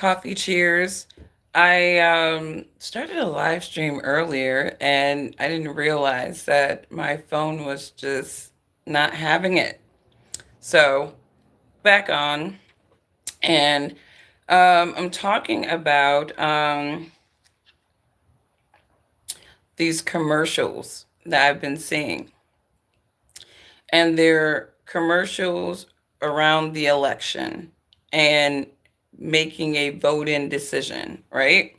Coffee cheers. I started a live stream earlier and I didn't realize that my phone was just not having it. So, back on, and I'm talking about these commercials that I've been seeing, and they're commercials around the election and making a vote in decision, right?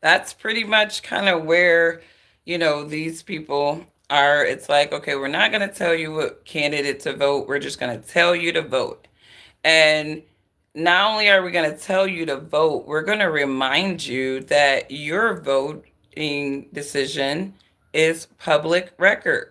That's pretty much kind of where, these people are. It's like, okay, we're not going to tell you what candidate to vote. We're just going to tell you to vote. And not only are we going to tell you to vote, we're going to remind you that your voting decision is public record.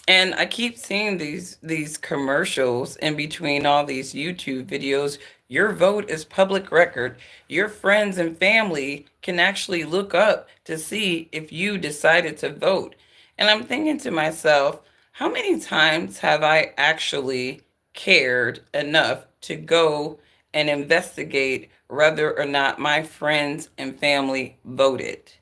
And I keep seeing these commercials in between all these YouTube videos. Your vote is public record. Your friends and family can actually look up to see if you decided to vote. And I'm thinking to myself, how many times have I actually cared enough to go and investigate whether or not my friends and family voted?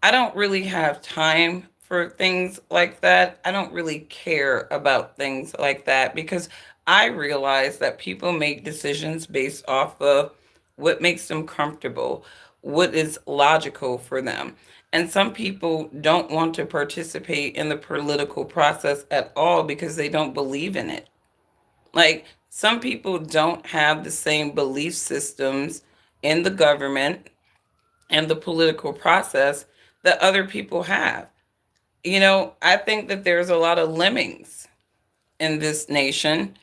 I don't really have time for things like that. I don't really care about things like that because I realize that people make decisions based off of what makes them comfortable, what is logical for them. And some people don't want to participate in the political process at all because they don't believe in it. Like, some people don't have the same belief systems in the government and the political process that other people have. I think that there's a lot of lemmings in this nation.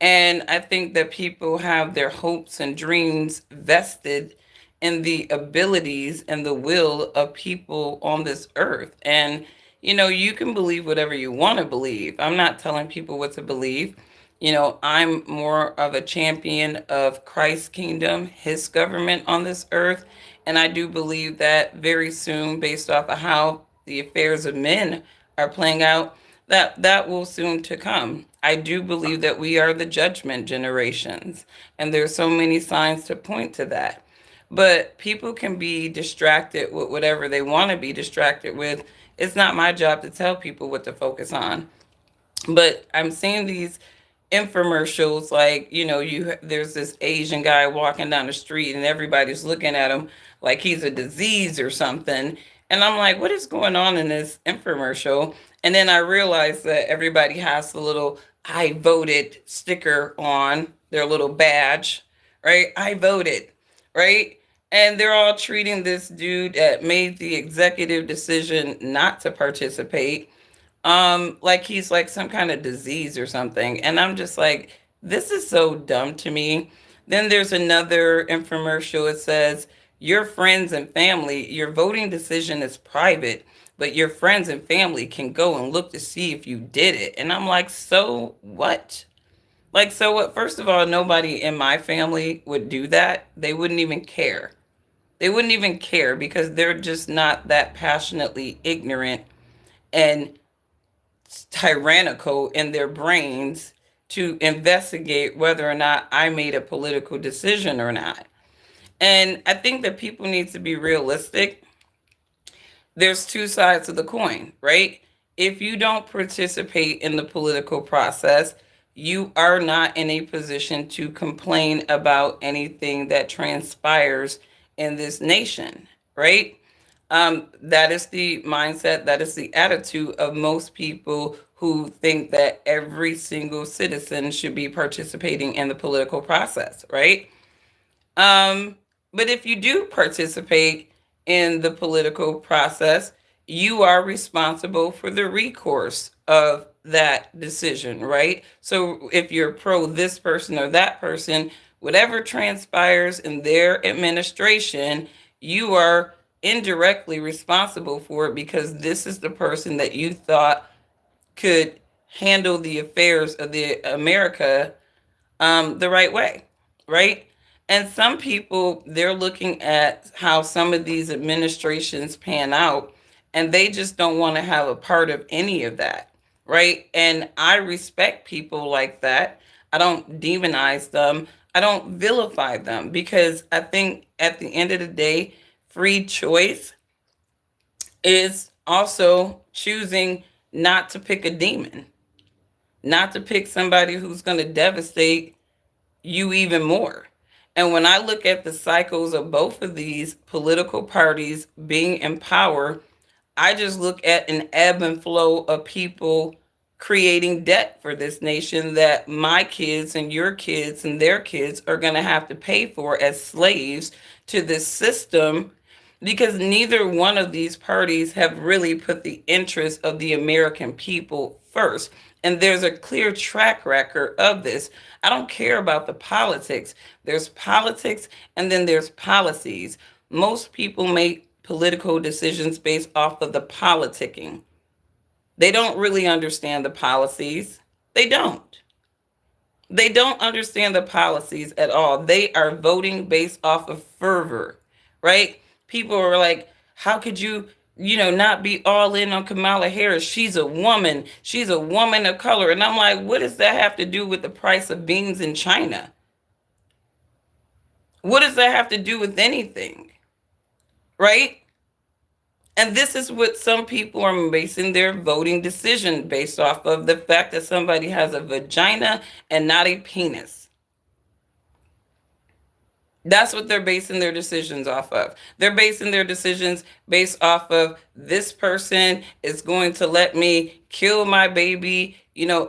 And I think that people have their hopes and dreams vested in the abilities and the will of people on this earth. And, you can believe whatever you want to believe. I'm not telling people what to believe. I'm more of a champion of Christ's kingdom, his government on this earth. And I do believe that very soon, based off of how the affairs of men are playing out, that will soon to come. I do believe that we are the judgment generations, and there's so many signs to point to that. But people can be distracted with whatever they want to be distracted with. It's not my job to tell people what to focus on. But I'm seeing these infomercials, like, there's this Asian guy walking down the street and everybody's looking at him like he's a disease or something. And I'm like, what is going on in this infomercial? And then I realized that everybody has the little I voted sticker on their little badge, right? I voted, right? And they're all treating this dude that made the executive decision not to participate like he's like some kind of disease or something. And I'm just like, this is so dumb to me. Then there's another infomercial. It says, your friends and family, your voting decision is private, but your friends and family can go and look to see if you did it. And I'm like, so what? Like, so what? First of all, nobody in my family would do that. They wouldn't even care. They wouldn't even care because they're just not that passionately ignorant and tyrannical in their brains to investigate whether or not I made a political decision or not. And I think that people need to be realistic. There's two sides of the coin, right? If you don't participate in the political process, you are not in a position to complain about anything that transpires in this nation, right? That is the mindset, that is the attitude of most people who think that every single citizen should be participating in the political process, right? Um, but if you do participate in the political process, you are responsible for the recourse of that decision, right? So if you're pro this person or that person, whatever transpires in their administration, you are indirectly responsible for it because this is the person that you thought could handle the affairs of the America the right way, right? And some people, they're looking at how some of these administrations pan out, and they just don't want to have a part of any of that, right? And I respect people like that. I don't demonize them. I don't vilify them because I think at the end of the day, free choice is also choosing not to pick a demon, not to pick somebody who's going to devastate you even more. And when I look at the cycles of both of these political parties being in power, I just look at an ebb and flow of people creating debt for this nation that my kids and your kids and their kids are going to have to pay for as slaves to this system, because neither one of these parties have really put the interests of the American people first. And there's a clear track record of this. I don't care about the politics. There's politics and then there's policies. Most people make political decisions based off of the politicking. They don't really understand the policies. They don't. They don't understand the policies at all. They are voting based off of fervor, right? People are like, how could you not be all in on Kamala Harris? She's a woman. She's a woman of color. And I'm like, what does that have to do with the price of beans in China? What does that have to do with anything? Right? And this is what some people are basing their voting decision based off of, the fact that somebody has a vagina and not a penis. That's what they're basing their decisions off of. They're basing their decisions based off of, this person is going to let me kill my baby,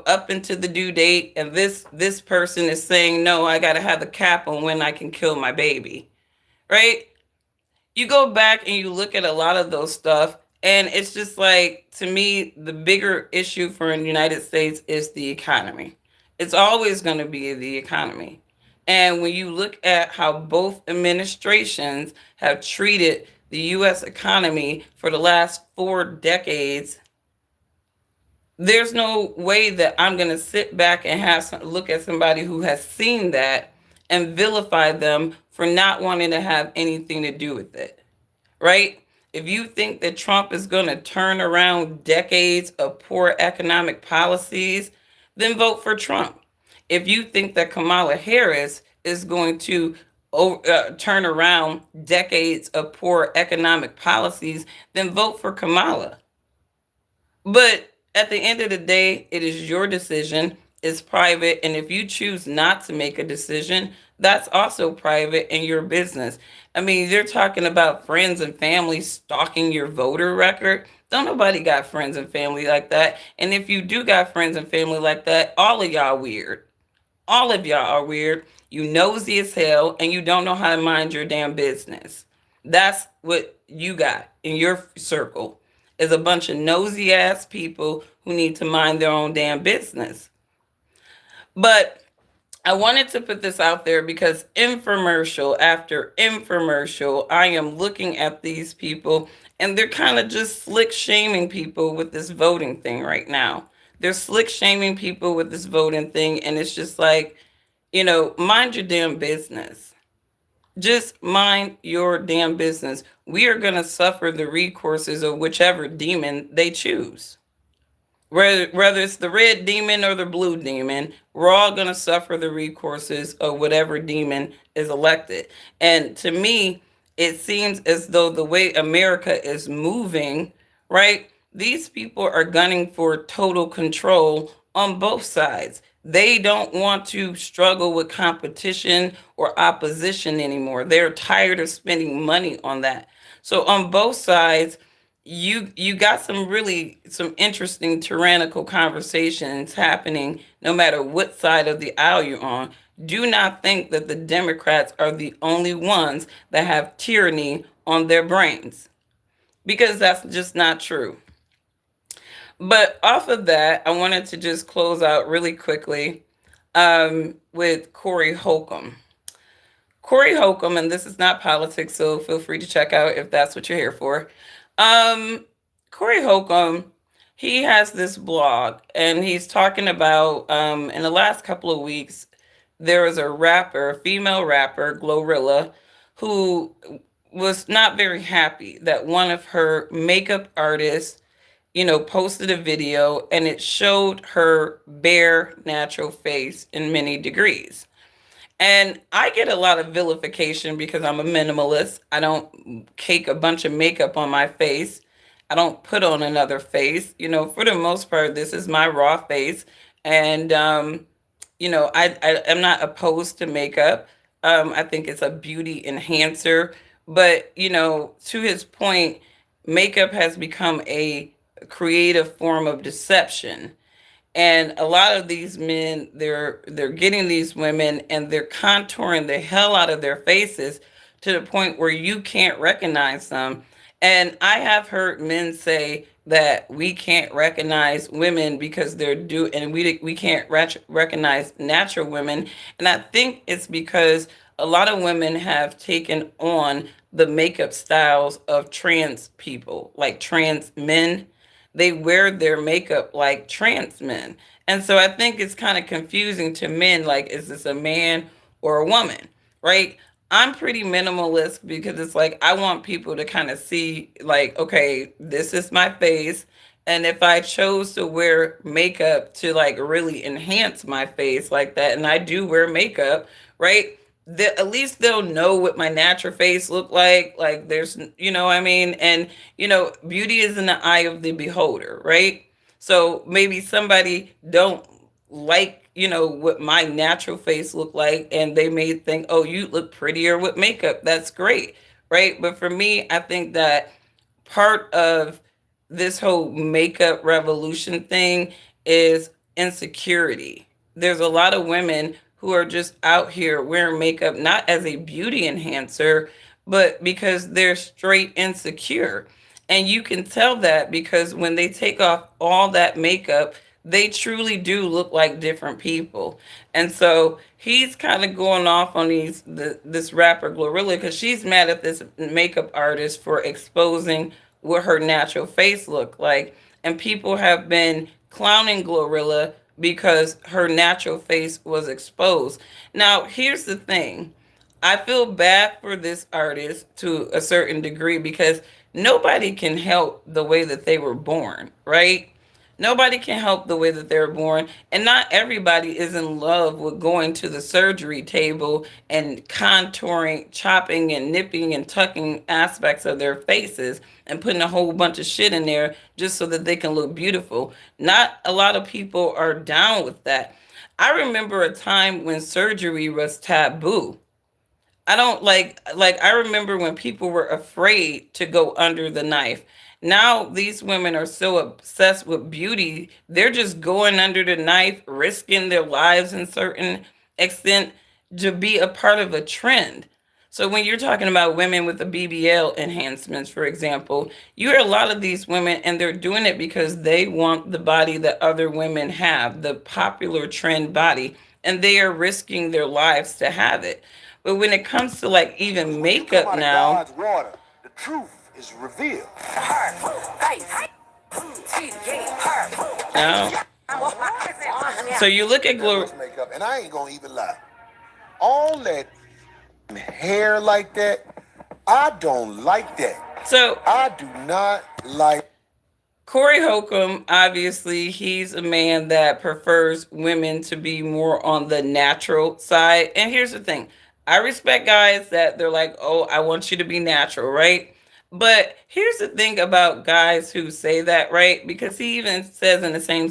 up into the due date, and this person is saying no, I got to have the cap on when I can kill my baby. Right? You go back and you look at a lot of those stuff, and it's just like, to me, the bigger issue for the United States is the economy. It's always going to be the economy. And when you look at how both administrations have treated the US economy for the last 4 decades, there's no way that I'm going to sit back and look at somebody who has seen that and vilify them for not wanting to have anything to do with it, right? If you think that Trump is going to turn around decades of poor economic policies, then vote for Trump. If you think that Kamala Harris is going to turn around decades of poor economic policies, then vote for Kamala. But at the end of the day, it is your decision. It's private. And if you choose not to make a decision, that's also private and your business. I mean, they're talking about friends and family stalking your voter record. Don't nobody got friends and family like that. And if you do got friends and family like that, all of y'all weird. All of y'all are weird. You nosy as hell and you don't know how to mind your damn business. That's what you got in your circle, is a bunch of nosy ass people who need to mind their own damn business. But I wanted to put this out there because infomercial after infomercial, I am looking at these people and they're kind of just slick shaming people with this voting thing right now. They're slick shaming people with this voting thing, and it's just like, mind your damn business. Just mind your damn business. We are going to suffer the recourses of whichever demon they choose. Whether it's the red demon or the blue demon, we're all going to suffer the recourses of whatever demon is elected. And to me, it seems as though the way America is moving, right, these people are gunning for total control on both sides. They don't want to struggle with competition or opposition anymore. They're tired of spending money on that. So on both sides, you got some interesting tyrannical conversations happening no matter what side of the aisle you're on. Do not think that the Democrats are the only ones that have tyranny on their brains, because that's just not true. But off of that, I wanted to just close out really quickly with Cory Holcomb. Cory Holcomb, and this is not politics, so feel free to check out if that's what you're here for. Cory Holcomb, he has this blog, and he's talking about, in the last couple of weeks, there was a female rapper, Glorilla, who was not very happy that one of her makeup artists, posted a video and it showed her bare natural face in many degrees. And I get a lot of vilification because I'm a minimalist. I don't cake a bunch of makeup on my face. I don't put on another face. For the most part, this is my raw face. And, I am not opposed to makeup. I think it's a beauty enhancer. But, to his point, makeup has become a creative form of deception, and a lot of these men, they're getting these women and they're contouring the hell out of their faces to the point where you can't recognize them. And I have heard men say that we can't recognize women because and we can't recognize natural women. And I think it's because a lot of women have taken on the makeup styles of trans people, like trans men. They wear their makeup like trans men. And so I think it's kind of confusing to men, like, is this a man or a woman? Right? I'm pretty minimalist because it's like I want people to kind of see, like, okay, this is my face. And if I chose to wear makeup to like really enhance my face like that, and I do wear makeup, right? At least they'll know what my natural face look like. Like there's, what I mean? And, beauty is in the eye of the beholder, right? So maybe somebody don't like, what my natural face look like, and they may think, oh, you look prettier with makeup. That's great, right? But for me, I think that part of this whole makeup revolution thing is insecurity. There's a lot of women who are just out here wearing makeup not as a beauty enhancer, but because they're straight insecure. And you can tell that because when they take off all that makeup, they truly do look like different people. And so he's kind of going off on this rapper Glorilla because she's mad at this makeup artist for exposing what her natural face looked like. And people have been clowning Glorilla because her natural face was exposed. Now, here's the thing. I feel bad for this artist to a certain degree because nobody can help the way that they were born, right? Nobody can help the way that they're born. And not everybody is in love with going to the surgery table and contouring, chopping, and nipping and tucking aspects of their faces and putting a whole bunch of shit in there just so that they can look beautiful. Not a lot of people are down with that. I remember a time when surgery was taboo. I don't like I remember when people were afraid to go under the knife. Now these women are so obsessed with beauty, they're just going under the knife, risking their lives in certain extent to be a part of a trend. So when you're talking about women with the BBL enhancements, for example, you hear a lot of these women and they're doing it because they want the body that other women have, the popular trend body, and they are risking their lives to have it. But when it comes to like even When you come makeup out of now, God's water, the truth is revealed. now, so you look at That looks makeup, and I ain't gonna even lie. All that hair like that, I don't like that. so I do not like. Corey Holcomb, obviously, he's a man that prefers women to be more on the natural side. And here's the thing, I respect guys that they're like, oh, I want you to be natural, right? But here's the thing about guys who say that, right? Because he even says in the same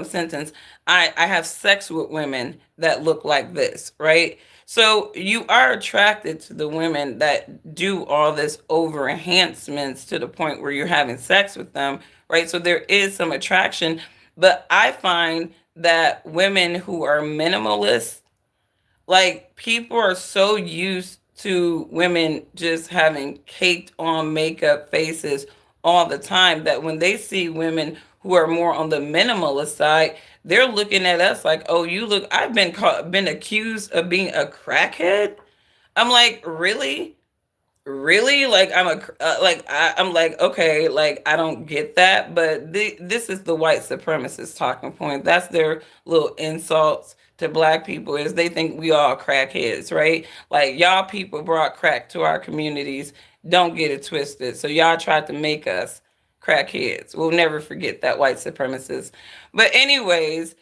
sentence, I have sex with women that look like this, right? So you are attracted to the women that do all this over enhancements to the point where you're having sex with them, right? So there is some attraction. But I find that women who are minimalists, like people are so used to women just having caked on makeup faces all the time that when they see women who are more on the minimalist side, they're looking at us like, "Oh, you look, I've been accused of being a crackhead." I'm like, "Really?" Really, like I'm like, okay, like I don't get that, but this is the white supremacist talking point. That's their little insults to black people, is they think we all crackheads, right? Like y'all people brought crack to our communities. Don't get it twisted. So y'all tried to make us crackheads. We'll never forget that, white supremacists. But anyways,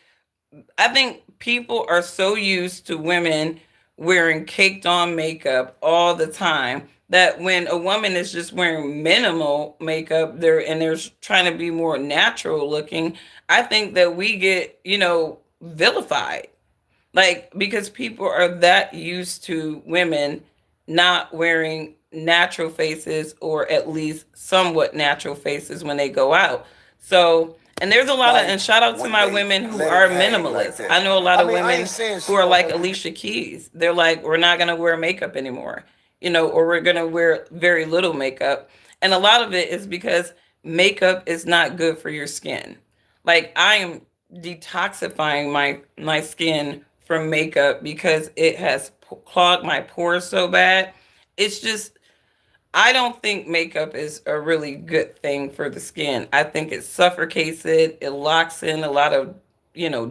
I think people are so used to women wearing caked on makeup all the time. That when a woman is just wearing minimal makeup, they're trying to be more natural looking, I think that we get, vilified. Like, because people are that used to women not wearing natural faces, or at least somewhat natural faces, when they go out. So, and there's a lot of, Like and shout out to when my they women who let it are hang like minimalists. that. I know a lot I of mean, I women ain't saying who she are don't like want to. Alicia Keys. They're like, we're not going to wear makeup anymore, or we're going to wear very little makeup. And a lot of it is because makeup is not good for your skin. Like, I am detoxifying my skin from makeup because it has clogged my pores so bad. It's just, I don't think makeup is a really good thing for the skin. I think it suffocates it. It locks in a lot of,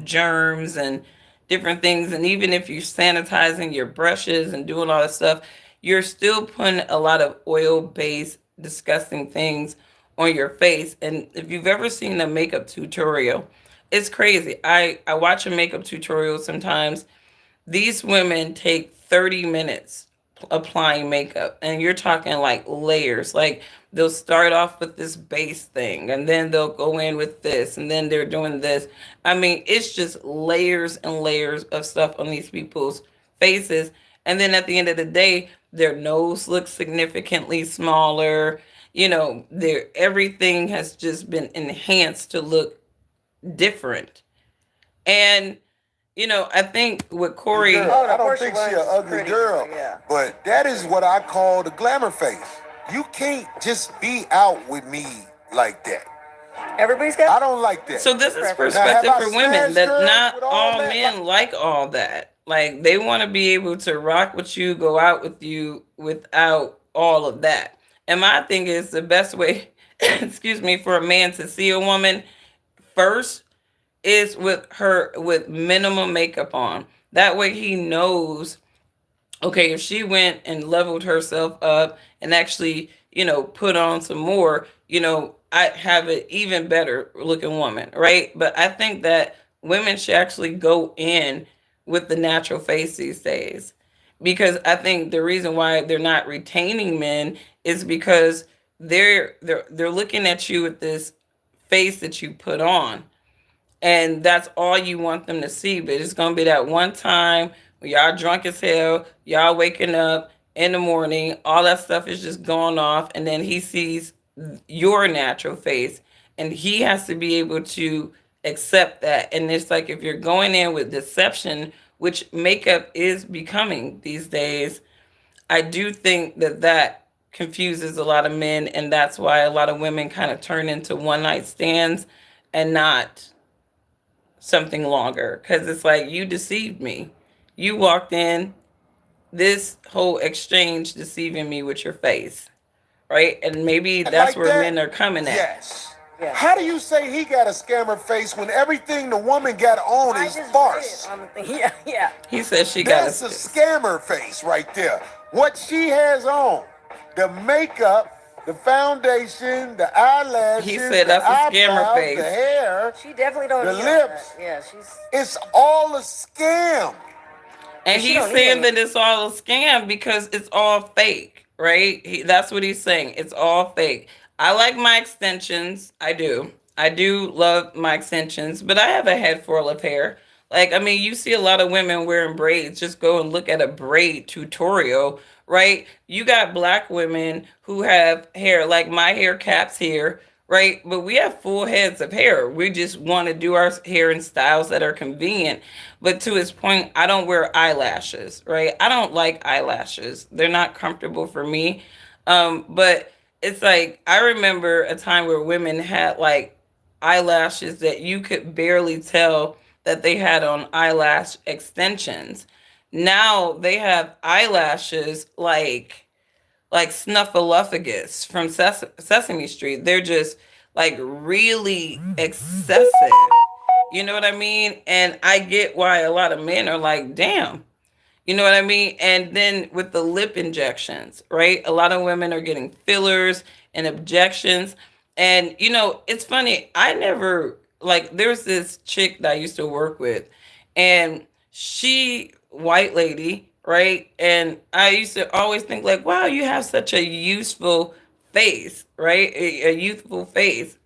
germs and different things. And even if you're sanitizing your brushes and doing all that stuff, you're still putting a lot of oil based, disgusting things on your face. And if you've ever seen a makeup tutorial, it's crazy. I watch a makeup tutorial sometimes. These women take 30 minutes applying makeup, and you're talking like layers. Like, they'll start off with this base thing, and then they'll go in with this, and then they're doing this. I mean, it's just layers and layers of stuff on these people's faces. And then at the end of the day, their nose looks significantly smaller. Their everything has just been enhanced to look different. And I think with Corey, Girl, I don't think she an ugly girl, Yeah. but that is what I call the glamour face. You can't just be out with me like that. Everybody's got. I don't like that. so this is Now, have perspective I for women, smashed that girls not with all all that? Like, men like all that. Like, they want to be able to rock with you, go out with you without all of that. And my thing is, the best way, excuse me, for a man to see a woman first is with her with minimum makeup on. That way he knows, okay, if she went and leveled herself up and actually, put on some more, I have an even better looking woman, right? But I think that women should actually go in with the natural face these days. Because I think the reason why they're not retaining men is because they're looking at you with this face that you put on, and that's all you want them to see. But it's gonna be that one time when y'all drunk as hell, y'all waking up in the morning, all that stuff is just going off, and then he sees your natural face, and he has to be able to accept that. And it's like, if you're going in with deception, which makeup is becoming these days, I do think that that confuses a lot of men, and that's why a lot of women kind of turn into one night stands and not something longer, because it's like, you deceived me. You walked in this whole exchange deceiving me with your face, right? And maybe that's like where that? men are coming at. Yes. Yeah. How do you say he got a scammer face when everything the woman got on I is just farce? read it on the thing. Yeah, yeah. He says she got That's a scammer face right there. What she has on, the makeup, the foundation, the eyelashes, He said the that's a scammer eyebrows, face. the hair, She definitely don't the need lips. that. Yeah, she's. It's all a scam. And She he's don't need saying any. that it's all a scam because it's all fake, right? That's what he's saying. It's all fake. I like my extensions. I do. I do love my extensions, but I have a head full of hair. Like, I mean, you see a lot of women wearing braids. Just go and look at a braid tutorial, right? You got black women who have hair, like my hair caps here, right? But we have full heads of hair. We just want to do our hair in styles that are convenient. But to his point, I don't wear eyelashes, right? I don't like eyelashes. They're not comfortable for me. But it's like, I remember a time where women had like eyelashes that you could barely tell that they had on eyelash extensions. Now they have eyelashes like Snuffleupagus from Sesame Street. They're just like really excessive. You know what I mean? And I get why a lot of men are like, damn. You know what I mean? And then with the lip injections, right? A lot of women are getting fillers and injections. And, it's funny. I never, like, there's this chick that I used to work with, and white lady, right? And I used to always think like, wow, you have such a useful face, right? A youthful face.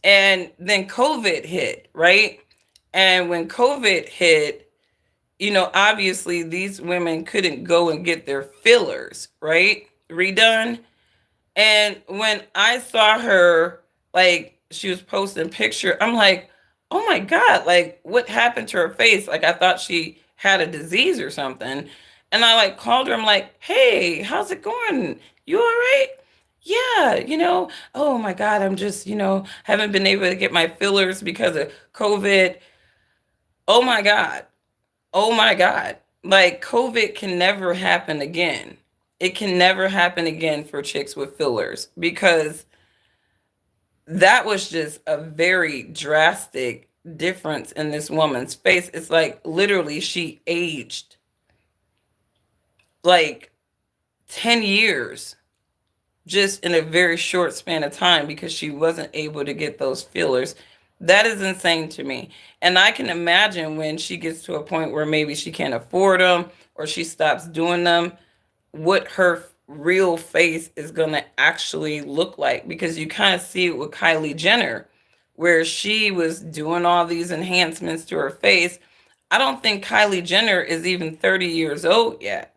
And then COVID hit, right? And when COVID hit, obviously these women couldn't go and get their fillers, right? Redone. And when I saw her, like, she was posting picture, I'm like, oh my God, like, what happened to her face? Like, I thought she had a disease or something. And I, like, called her. I'm like, hey, how's it going? You all right? Yeah, oh my God, I'm just, haven't been able to get my fillers because of COVID. Oh my God. Oh my God. Like, COVID can never happen again. It can never happen again for chicks with fillers because that was just a very drastic difference in this woman's face. It's like literally she aged like 10 years just in a very short span of time because she wasn't able to get those fillers. That is insane to me. And I can imagine when she gets to a point where maybe she can't afford them or she stops doing them, what her real face is going to actually look like, because you kind of see it with Kylie Jenner where she was doing all these enhancements to her face. I don't think Kylie Jenner is even 30 years old yet.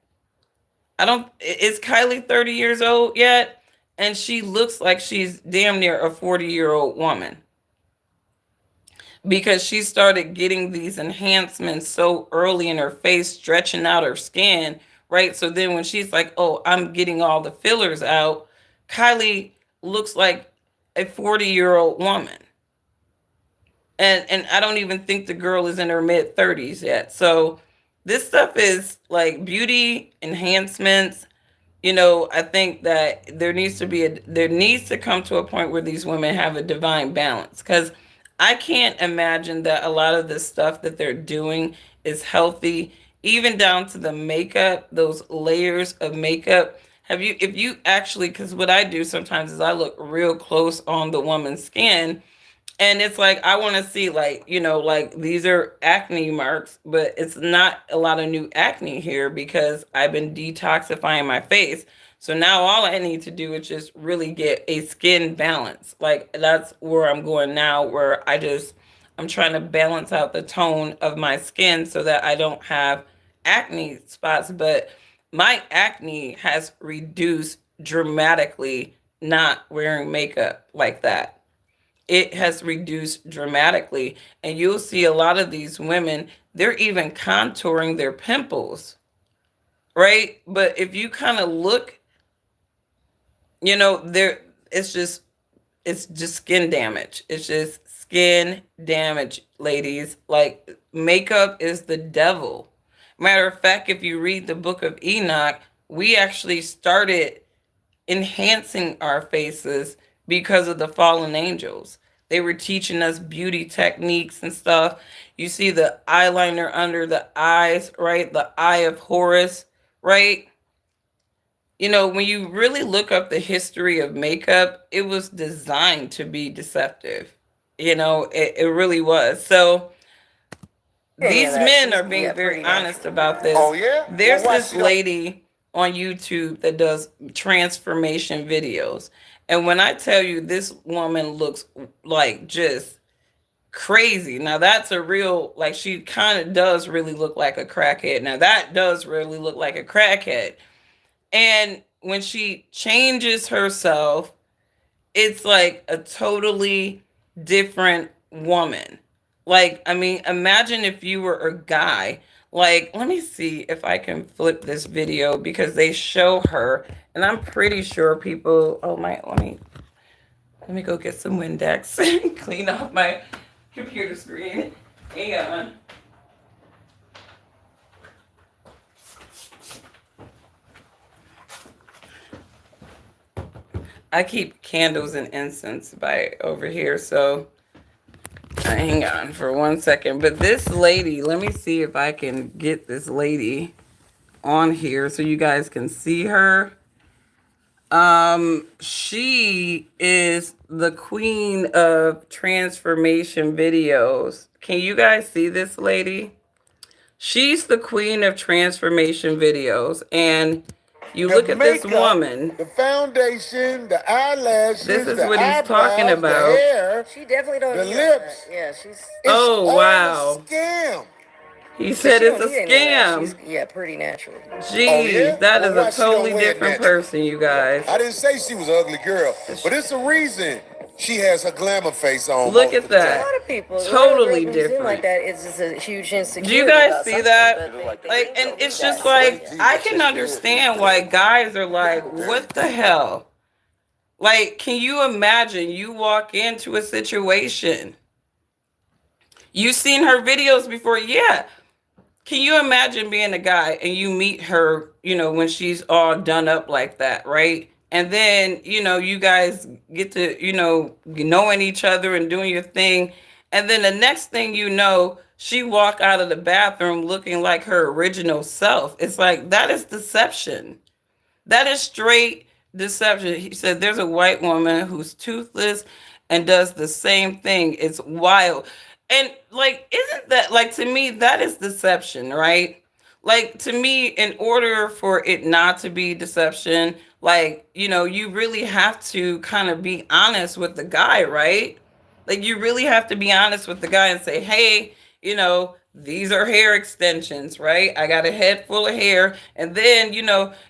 I don't Is Kylie 30 years old yet? And she looks like she's damn near a 40-year-old woman because she started getting these enhancements so early in her face, stretching out her skin, right? So then when she's like, oh, I'm getting all the fillers out, Kylie looks like a 40-year-old woman. And I don't even think the girl is in her mid 30s yet. So this stuff is like beauty enhancements. I think that there needs to come to a point where these women have a divine balance, because I can't imagine that a lot of the stuff that they're doing is healthy, even down to the makeup, those layers of makeup. If you actually, because what I do sometimes is I look real close on the woman's skin, and it's like I want to see, like, like these are acne marks, but it's not a lot of new acne here because I've been detoxifying my face. So now all I need to do is just really get a skin balance. Like, that's where I'm going now, where I'm trying to balance out the tone of my skin so that I don't have acne spots. But my acne has reduced dramatically not wearing makeup like that. It has reduced dramatically. And you'll see a lot of these women, they're even contouring their pimples, right? But if you kind of look, there, it's just skin damage. It's just skin damage, ladies. Like, makeup is the devil. Matter of fact, if you read the book of Enoch, we actually started enhancing our faces because of the fallen angels. They were teaching us beauty techniques and stuff. You see the eyeliner under the eyes, right? The eye of Horus, right? When you really look up the history of makeup, it was designed to be deceptive. It really was. So Any of these that. men She's are being very pretty honest natural. about this. Oh yeah. There's Well, this lady on YouTube that does transformation videos. And when I tell you, this woman looks like just crazy. Now that's a real, like, she kind of does really look like a crackhead. Now that does really look like a crackhead. And when she changes herself, it's like a totally different woman. Like, I mean, imagine if you were a guy. Like, let me see if I can flip this video because they show her, and I'm pretty sure people. Oh my, let me go get some Windex and clean off my computer screen. Hang on. I keep candles and incense by over here, so hang on for 1 second. But this lady, let me see if I can get this lady on here so you guys can see her. She is the queen of transformation videos. Can you guys see this lady? She's the queen of transformation videos. And you The look at this makeup, woman, the foundation, the this eyelashes, is the what he's talking eyebrows, the about. hair, She definitely don't the need all that. lips. Yeah, she's. It's Oh, all a wow. scam. He Yeah, said she it's don't a need any of that. scam. She's pretty natural. Oh Jeez, yeah? that Well, is a why she don't totally wear it different natural? person, you guys. I didn't say she was an ugly girl, but it's a reason she has her glamour face on Look most at of the A time. that. lot of people, a lot of girls Totally when you seem like different. that, it's just a huge Do you insecurity guys about see something. that? But Like, and it's just like, I can understand why guys are like, what the hell? Like, can you imagine you walk into a situation? You've seen her videos before. Yeah. Can you imagine being a guy and you meet her, when she's all done up like that, right? And then, you guys get to, knowing each other and doing your thing. And then the next thing you know, she walk out of the bathroom looking like her original self. It's like, that is deception. That is straight deception. He said there's a white woman who's toothless and does the same thing. It's wild. And like, isn't that like, to me, that is deception, right? Like, to me, in order for it not to be deception, like, you really have to kind of be honest with the guy, right? Like, you really have to be honest with the guy and say, hey, these are hair extensions, right? I got a head full of hair. And then,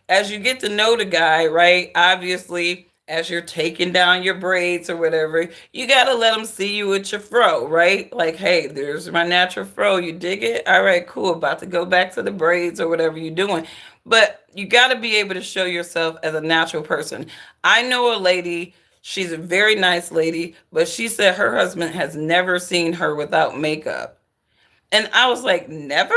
as you get to know the guy, right? Obviously, as you're taking down your braids or whatever, you got to let him see you with your fro, right? Like, hey, there's my natural fro. You dig it? All right, cool. About to go back to the braids or whatever you're doing. But you got to be able to show yourself as a natural person. I know a lady, she's a very nice lady, but she said her husband has never seen her without makeup. And I was like, never?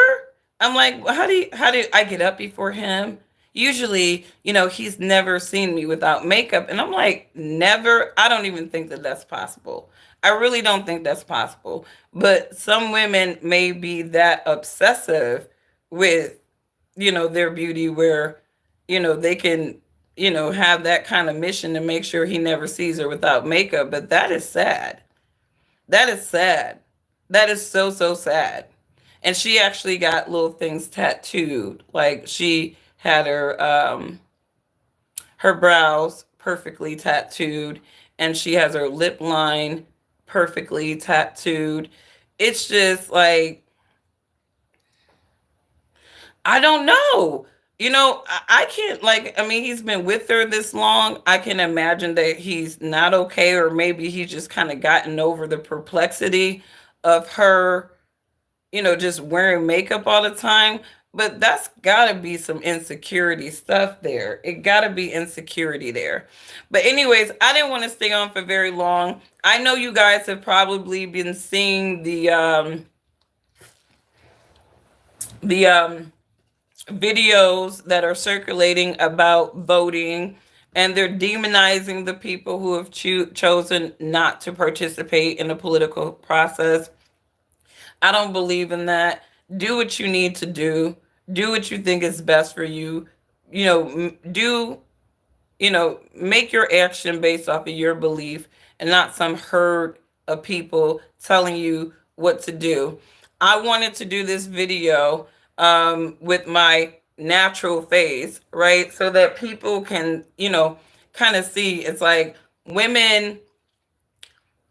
I'm like, well, how do I get up before him? Usually, he's never seen me without makeup. And I'm like, never. I don't even think that that's possible. I really don't think that's possible. But some women may be that obsessive with, their beauty where, they can, have that kind of mission to make sure he never sees her without makeup. But that is sad. That is sad. That is so, so sad. And she actually got little things tattooed. Like, she had her brows perfectly tattooed, and she has her lip line perfectly tattooed. It's just like, I don't know. I can't, like, I mean, he's been with her this long. I can imagine that he's not okay, or maybe he's just kind of gotten over the perplexity of her, just wearing makeup all the time. But that's gotta be some insecurity stuff there. It gotta be insecurity there. But anyways, I didn't want to stay on for very long. I know you guys have probably been seeing the videos that are circulating about voting, and they're demonizing the people who have chosen not to participate in the political process. I don't believe in that. Do what you need to do. Do what you think is best for you. Do, make your action based off of your belief and not some herd of people telling you what to do. I wanted to do this video with my natural face, right? So that people can, kind of see. It's like, women,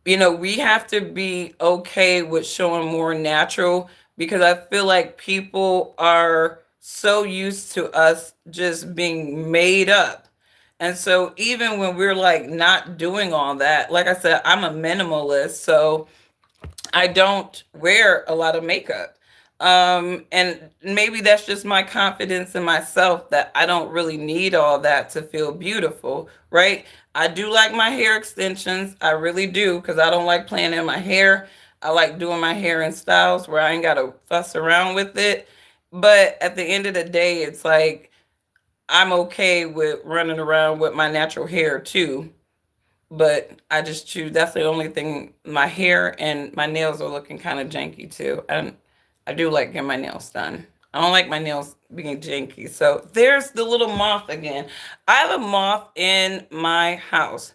we have to be okay with showing more natural, because I feel like people are so used to us just being made up. And so even when we're like not doing all that, like I said, I'm a minimalist, so I don't wear a lot of makeup. And maybe that's just my confidence in myself, that I don't really need all that to feel beautiful, right? I do like my hair extensions. I really do, because I don't like playing in my hair. I like doing my hair in styles where I ain't got to fuss around with it. But at the end of the day, it's like, I'm okay with running around with my natural hair too, but I just choose. That's the only thing. My hair and my nails are looking kind of janky too, and I do like getting my nails done. I don't like my nails being janky. So there's the little moth again. I have a moth in my house,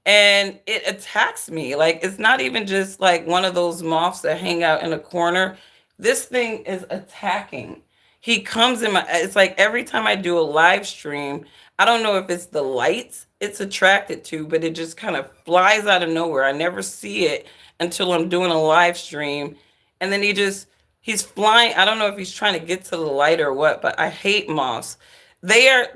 and it attacks me. Like, it's not even just like one of those moths that hang out in a corner. This thing is attacking. He comes in my, it's like every time I do a live stream, I don't know if it's the lights it's attracted to, but it just kind of flies out of nowhere. I never see it until I'm doing a live stream. And then he's flying. I don't know if he's trying to get to the light or what, but I hate moths. I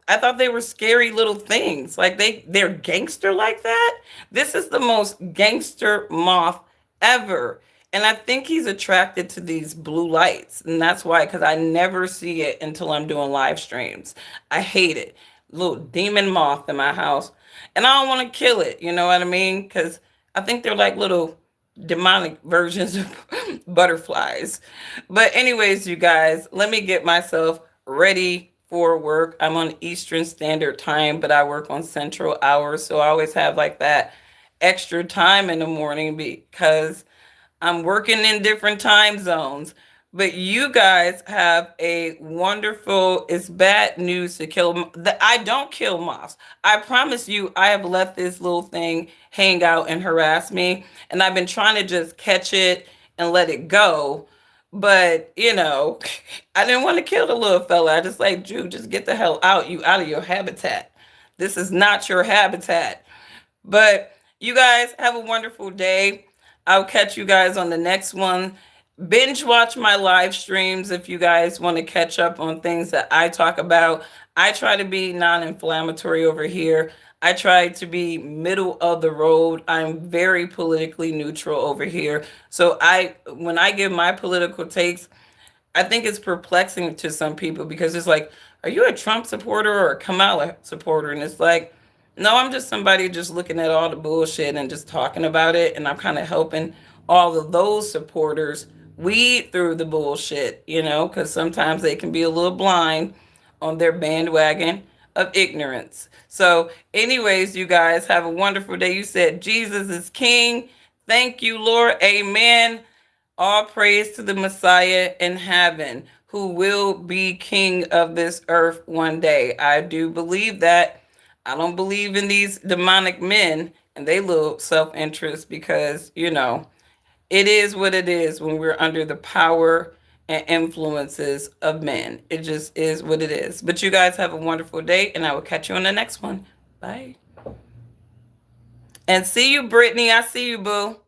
thought they were scary little things. Like they're gangster like that. This is the most gangster moth ever. And I think he's attracted to these blue lights. And that's why, because I never see it until I'm doing live streams. I hate it. Little demon moth in my house. And I don't want to kill it. You know what I mean? Because I think they're like little demonic versions of butterflies. But, anyways, you guys, let me get myself ready for work. I'm on Eastern Standard Time, but I work on Central Hours. So I always have like that extra time in the morning because I'm working in different time zones. But you guys have a wonderful. It's bad news to kill. I don't kill moths. I promise you, I have let this little thing hang out and harass me, and I've been trying to just catch it and let it go. But I didn't want to kill the little fella. I just like, Drew, just get the hell out. You out of your habitat. This is not your habitat. But you guys have a wonderful day. I'll catch you guys on the next one. Binge watch my live streams if you guys want to catch up on things that I talk about. I try to be non inflammatory over here. I try to be middle of the road. I'm very politically neutral over here. So when I give my political takes, I think it's perplexing to some people because it's like, are you a Trump supporter or a Kamala supporter? And it's like, no, I'm just somebody just looking at all the bullshit and just talking about it. And I'm kind of helping all of those supporters weed through the bullshit, because sometimes they can be a little blind on their bandwagon of ignorance. So, anyways, you guys have a wonderful day. You said Jesus is King. Thank you, Lord. Amen. All praise to the Messiah in heaven, who will be king of this earth one day. I do believe that. I don't believe in these demonic men and they little self interest because, it is what it is when we're under the power and influences of men. It just is what it is. But you guys have a wonderful day, and I will catch you on the next one. Bye. And see you, Brittany. I see you, boo.